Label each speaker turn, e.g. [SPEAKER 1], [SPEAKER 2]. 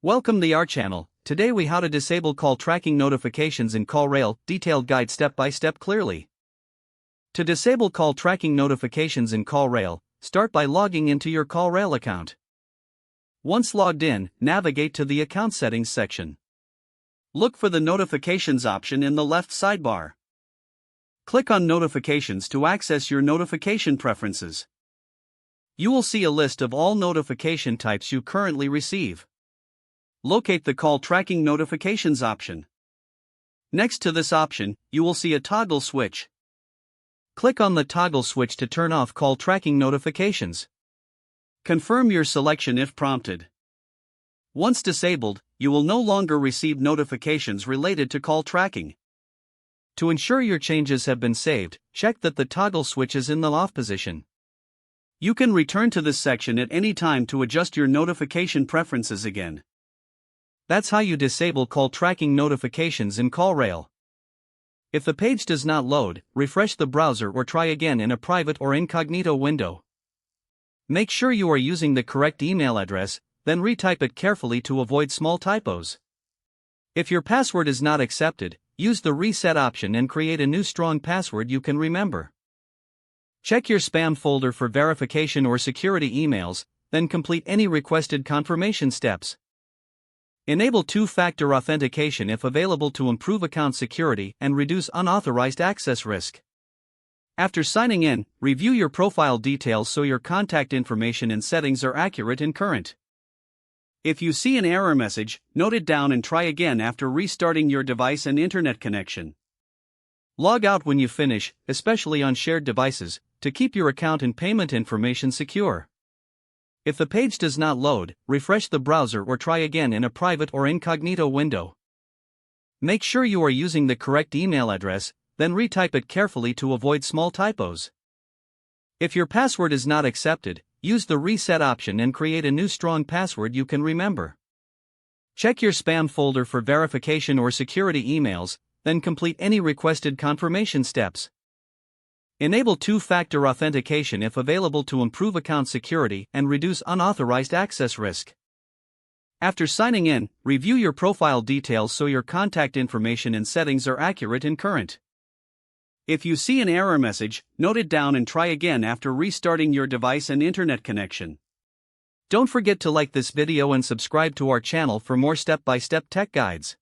[SPEAKER 1] Welcome to our channel. Today we how to disable call tracking notifications in CallRail, detailed guide step by step clearly. To disable call tracking notifications in CallRail, start by logging into your CallRail account. Once logged in, navigate to the account settings section. Look for the notifications option in the left sidebar. Click on notifications to access your notification preferences. You will see a list of all notification types you currently receive. Locate the call tracking notifications option. Next to this option, you will see a toggle switch. Click on the toggle switch to turn off call tracking notifications. Confirm your selection if prompted. Once disabled, you will no longer receive notifications related to call tracking. To ensure your changes have been saved, check that the toggle switch is in the off position. You can return to this section at any time to adjust your notification preferences again. That's how you disable call tracking notifications in CallRail. If the page does not load, refresh the browser or try again in a private or incognito window. Make sure you are using the correct email address, then retype it carefully to avoid small typos. If your password is not accepted, use the reset option and create a new strong password you can remember. Check your spam folder for verification or security emails, then complete any requested confirmation steps. Enable two-factor authentication if available to improve account security and reduce unauthorized access risk. After signing in, review your profile details so your contact information and settings are accurate and current. If you see an error message, note it down and try again after restarting your device and internet connection. Log out when you finish, especially on shared devices, to keep your account and payment information secure. If the page does not load, refresh the browser or try again in a private or incognito window. Make sure you are using the correct email address, then retype it carefully to avoid small typos. If your password is not accepted, use the reset option and create a new strong password you can remember. Check your spam folder for verification or security emails, then complete any requested confirmation steps. Enable two-factor authentication if available to improve account security and reduce unauthorized access risk. After signing in, review your profile details so your contact information and settings are accurate and current. If you see an error message, note it down and try again after restarting your device and internet connection. Don't forget to like this video and subscribe to our channel for more step-by-step tech guides.